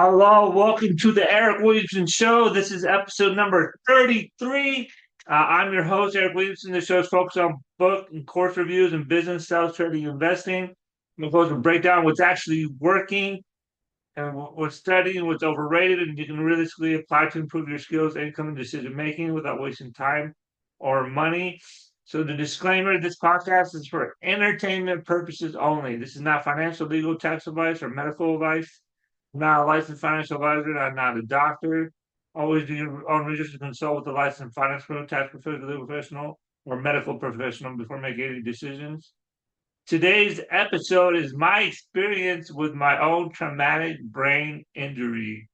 Hello, welcome to the Erik Williamson Show. This is episode number 33. I'm your host, Erik Williamson. The show is focused on book and course reviews and business, sales, trading, and investing. I'm going to break down what's actually working and what's studying, what's overrated, and you can realistically apply to improve your skills, income, and decision making without wasting time or money. So, the disclaimer: this podcast is for entertainment purposes only. This is not financial, legal, tax advice, or medical advice. I'm not a licensed financial advisor. I'm not a doctor. Always do your own research and consult with a licensed finance pro, tax professional, legal professional, or medical professional before making any decisions. Today's episode is my experience with my own traumatic brain injury.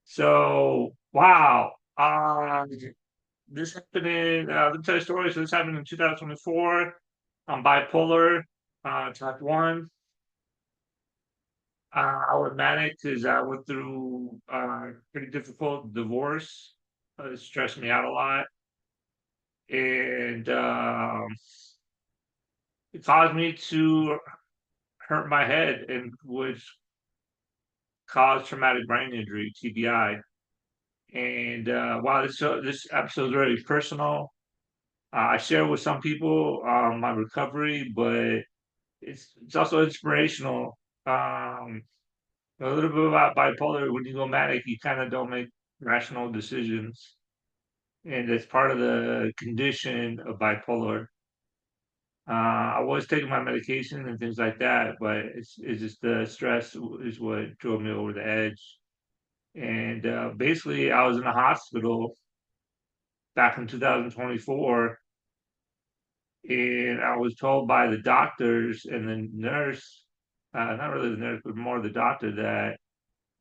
So, wow. This happened let me tell you a story. So, this happened in 2024. I'm bipolar, type 1. I was manic because I went through a pretty difficult divorce. It stressed me out a lot. And it caused me to hurt my head, and which caused traumatic brain injury, TBI. And wow, this episode is very personal. I share with some people my recovery, but it's also inspirational. Um, a little bit about bipolar. When you go manic, you kind of don't make rational decisions, and it's part of the condition of bipolar. I was taking my medication and things like that, but it's just the stress is what drove me over the edge. And basically, I was in a hospital back in 2024, and I was told by the doctors and the nurse, not really the nurse, but more the doctor, that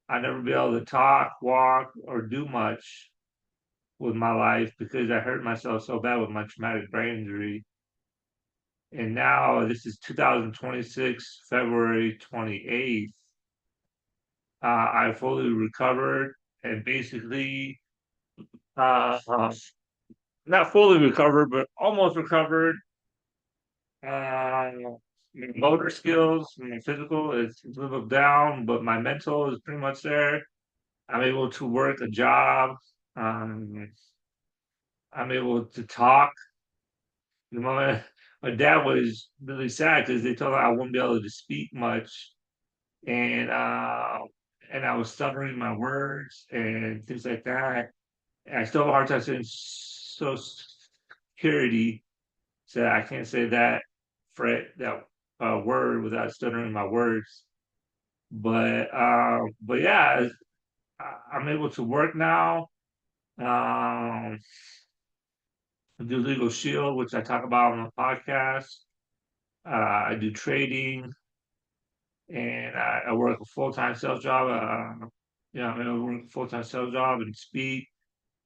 I'd never be able to talk, walk, or do much with my life because I hurt myself so bad with my traumatic brain injury. And now this is 2026, February 28th. I fully recovered and basically, not fully recovered, but almost recovered. Uh, my motor skills, my physical is a little down, but my mental is pretty much there. I'm able to work a job. Um, I'm able to talk. My dad was really sad because they told me I wouldn't be able to speak much, and I was stuttering my words and things like that. And I still have a hard time saying social security, so I can't say that word without stuttering my words. But yeah, I'm able to work now. Um, I do legal shield, which I talk about on the podcast. I do trading, and I work a full time sales job. I work a full time sales job and speak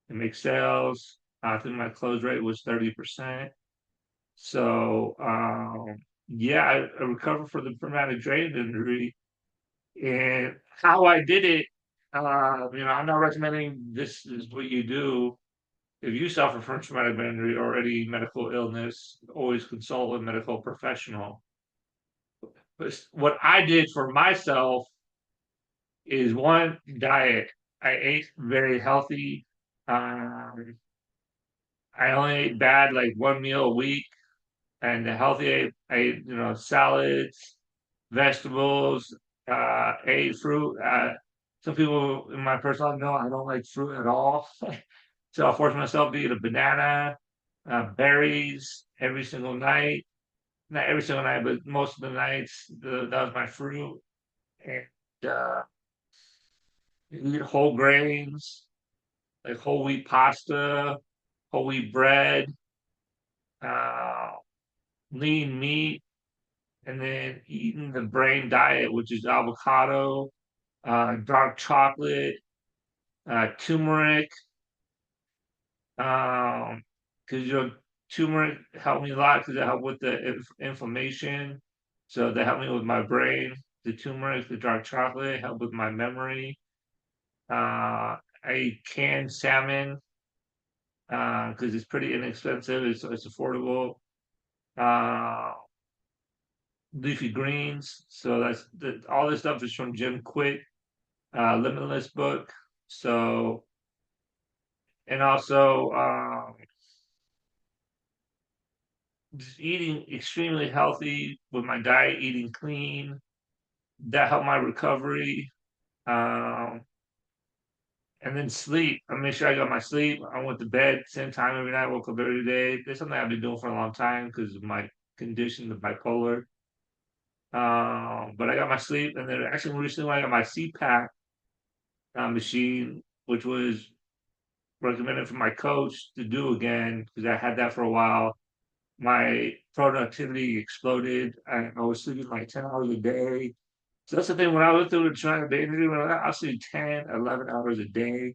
and make sales. I think my close rate was 30%. So yeah, I recovered from the traumatic brain injury, and how I did it. I'm not recommending this is what you do. If you suffer from traumatic brain injury or any medical illness, always consult a medical professional. But what I did for myself is one diet. I ate very healthy. Um, I only ate bad like one meal a week, and the healthy I ate salads, vegetables, ate fruit. Some people in my personal life know I don't like fruit at all, so I force myself to eat a banana, berries every single night. Not every single night, but most of the nights. That was my fruit, and uh, eat whole grains like whole wheat pasta, whole wheat bread, uh, lean meat, and then eating the brain diet, which is avocado, dark chocolate, turmeric, because turmeric helped me a lot because it helped with the inflammation. So that helped me with my brain. The turmeric, the dark chocolate helped with my memory. I eat canned salmon because it's pretty inexpensive. It's affordable. Uh, leafy greens. So all this stuff is from Jim Kwik, Limitless book. So, and also just eating extremely healthy with my diet, eating clean. That helped my recovery. Um, and then sleep. I made sure I got my sleep. I went to bed same time every night. Woke up every day. That's something I've been doing for a long time because of my condition, the bipolar. But I got my sleep, and then actually recently I got my CPAP machine, which was recommended from my coach to do again because I had that for a while. My productivity exploded. I was sleeping like 10 hours a day. So that's the thing. When I was through the trying to interview, I was sleeping 10, 11 hours a day.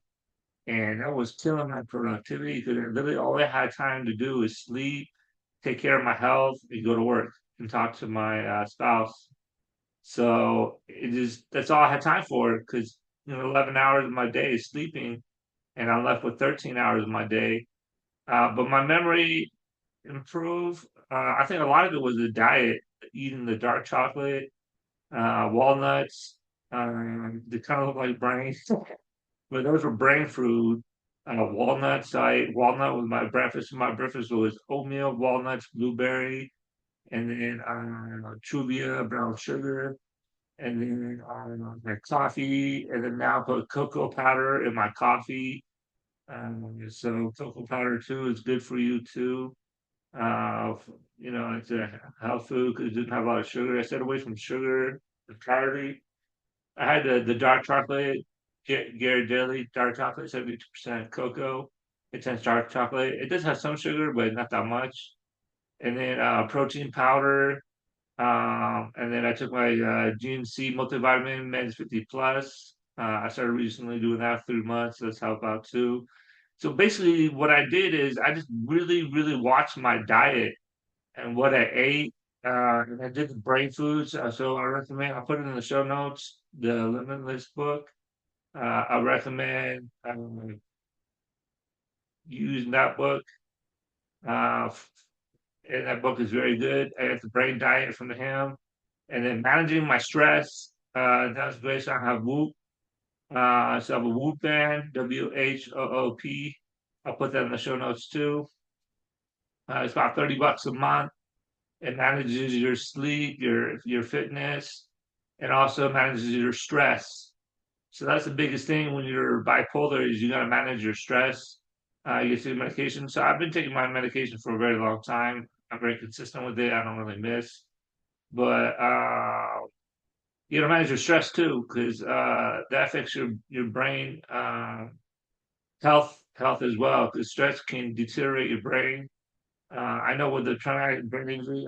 And that was killing my productivity because literally all I had time to do is sleep, take care of my health, and go to work and talk to my spouse. So that's all I had time for because 11 hours of my day is sleeping, and I'm left with 13 hours of my day. But my memory improved. I think a lot of it was the diet, eating the dark chocolate, walnuts. They kind of look like brains, but those were brain food. Walnuts. I ate walnut with my breakfast. My breakfast was oatmeal, walnuts, blueberry, and then chuvia, brown sugar, and then my coffee, and then now put cocoa powder in my coffee. So cocoa powder too is good for you too. Uh, it's a health food because it doesn't have a lot of sugar. I stayed away from sugar entirely. I had the dark chocolate, Ghirardelli dark chocolate, 72% cocoa. It has dark chocolate. It does have some sugar, but not that much. And then protein powder. And then I took my GNC multivitamin Men's 50 Plus. I started recently doing that for 3 months. So that's helped out too. So basically, what I did is I just really, really watched my diet and what I ate. And I did the brain foods. So I recommend, I'll put it in the show notes, the Limitless book. I recommend using that book. Uh, and that book is very good. I got the brain diet from him. And then managing my stress. That's based on how Whoop. So I have a Whoop band, WHOOP. I'll put that in the show notes too. It's about $30 a month. It manages your sleep, your fitness, and also manages your stress. So that's the biggest thing when you're bipolar is you got to manage your stress. You take medication. So I've been taking my medication for a very long time. I'm very consistent with it. I don't really miss. But you got to manage your stress too, because that affects your brain health as well. Because stress can deteriorate your brain. I know with the traumatic brain injury,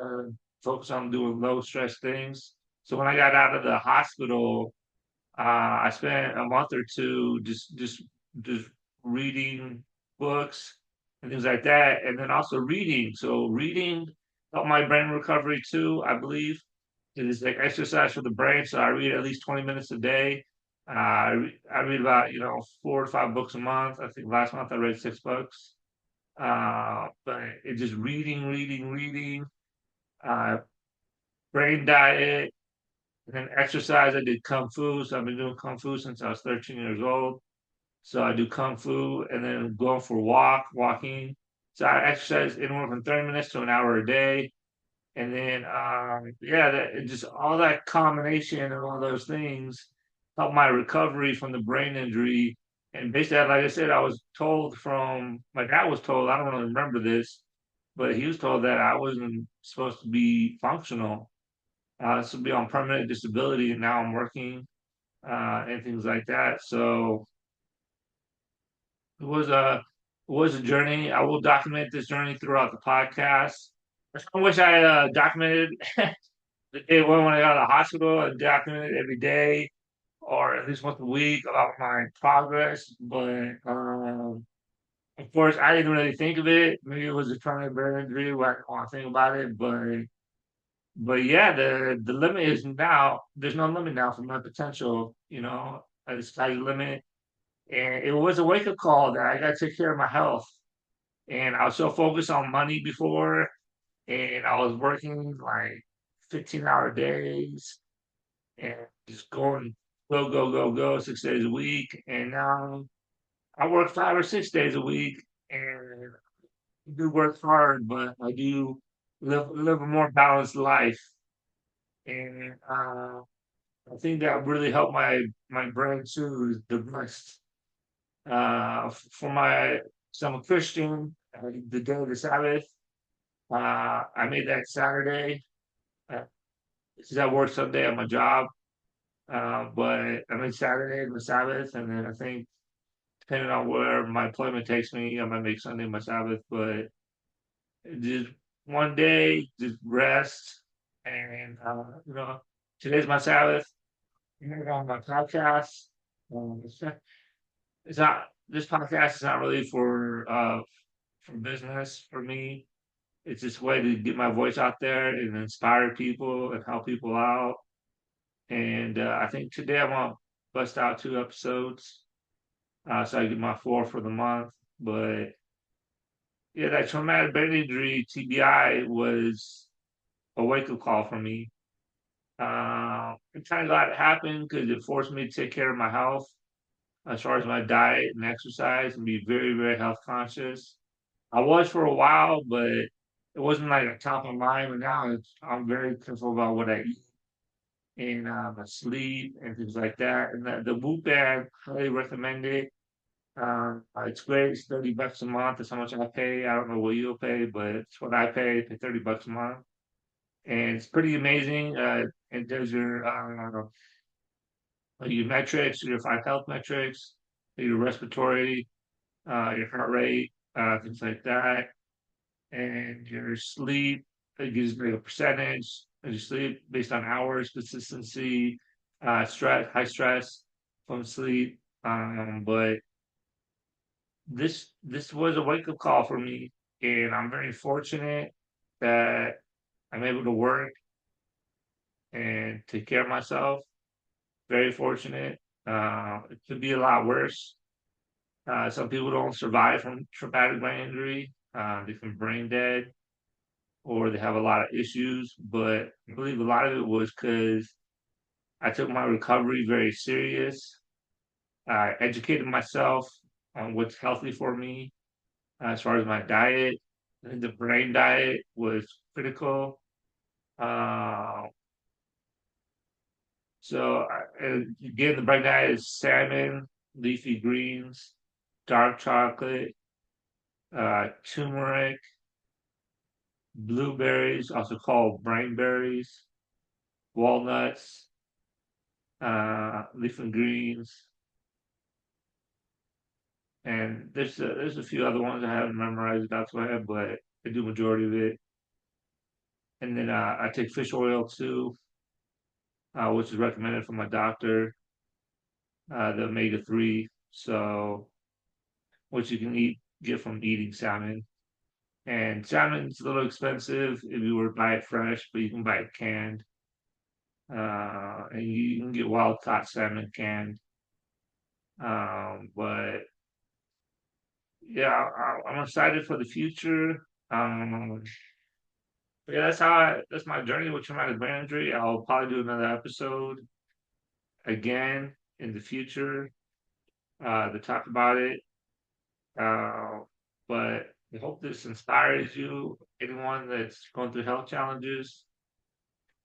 focus on doing low stress things. So when I got out of the hospital, I spent a month or two just reading books and things like that, and then also reading. So reading helped my brain recovery too. I believe it is like exercise for the brain. So I read at least 20 minutes a day. I read about 4 to 5 books a month. I think last month I read 6 books. But it's just reading. Uh, Brain diet, and then exercise. I did kung fu, so I've been doing kung fu since I was 13 years old. So I do kung fu, and then going for walking. So I exercise anywhere from 30 minutes to an hour a day, and then yeah, just all that combination of all those things helped my recovery from the brain injury. And basically, like I said, I was told from my dad was told. I don't really remember this, but he was told that I wasn't supposed to be functional. To be on permanent disability, and now I'm working and things like that. So it was a journey. I will document this journey throughout the podcast. I wish I documented the day one when I got out of the hospital. I documented every day or at least once a week about my progress. But of course, I didn't really think of it. Maybe it was a traumatic brain injury where I didn't want to think about it. But yeah, the limit is now. There's no limit now for my potential. At the sky's the limit. And it was a wake up call that I got to take care of my health. And I was so focused on money before, and I was working like 15-hour days and just going go, go, go, go 6 days a week. And now I work 5 or 6 days a week and I do work hard, but I do live a more balanced life. And I think that really helped my brain too. Is the rest. For my so I'm a Christian. The day of the Sabbath, I made that Saturday. Uh, because I work Sunday at my job, but I made Saturday my Sabbath, and then I think depending on where my employment takes me, I might make Sunday my Sabbath. But just one day, just rest, and today's my Sabbath. I'm gonna go on my podcast. It's not this podcast is not really for business for me. It's just a way to get my voice out there and inspire people and help people out. And I think today I'm gonna bust out 2 episodes, so I get my 4 for the month. But yeah, that traumatic brain injury (TBI) was a wake up call for me. I'm kind of glad it happened because it forced me to take care of my health as far as my diet and exercise and be very, very health conscious. I was for a while, but it wasn't like a top of mind. But now I'm very careful about what I eat and my sleep and things like that. And the Whoop band, highly recommend it. It's great. It's $30 a month. That's how much I pay. I don't know what you'll pay, but it's what I pay. I pay $30 a month, and it's pretty amazing. It does your metrics, your 5 health metrics, your respiratory, your heart rate, things like that, and your sleep. It gives me a percentage of your sleep based on hours, consistency, stress, high stress from sleep. But this was a wake up call for me, and I'm very fortunate that I'm able to work and take care of myself. Very fortunate. It could be a lot worse. Some people don't survive from traumatic brain injury. They can brain dead or they have a lot of issues. But I believe a lot of it was because I took my recovery very serious. I educated myself on what's healthy for me as far as my diet. I think the brain diet was critical. Uh, and again, the brain diet is salmon, leafy greens, dark chocolate, turmeric, blueberries, also called brainberries, walnuts, leafy greens, and there's a few other ones I haven't memorized out to my head, but I do majority of it. And then I take fish oil too, which is recommended from my doctor, the omega-3, so which you can get from eating salmon. And salmon's a little expensive if you were to buy it fresh, but you can buy it canned. And you can get wild caught salmon canned. But yeah, I'm excited for the future. Um, but yeah, that's my journey with traumatic brain injury. I'll probably do another episode again in the future to talk about it. Uh, but I hope this inspires you, anyone that's going through health challenges,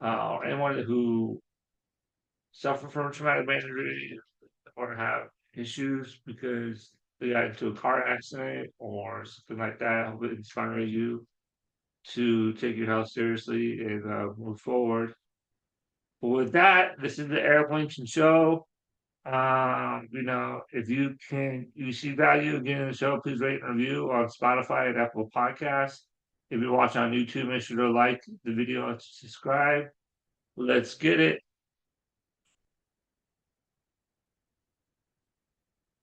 or anyone who suffer from traumatic brain injury or have issues because they got into a car accident or something like that. I hope it inspires you to take your health seriously and move forward. But with that, this is the Erik Williamson Show. If you see value again in the show, please rate and review on Spotify and Apple Podcasts. If you're watching on YouTube, make sure to like the video and subscribe. Let's get it.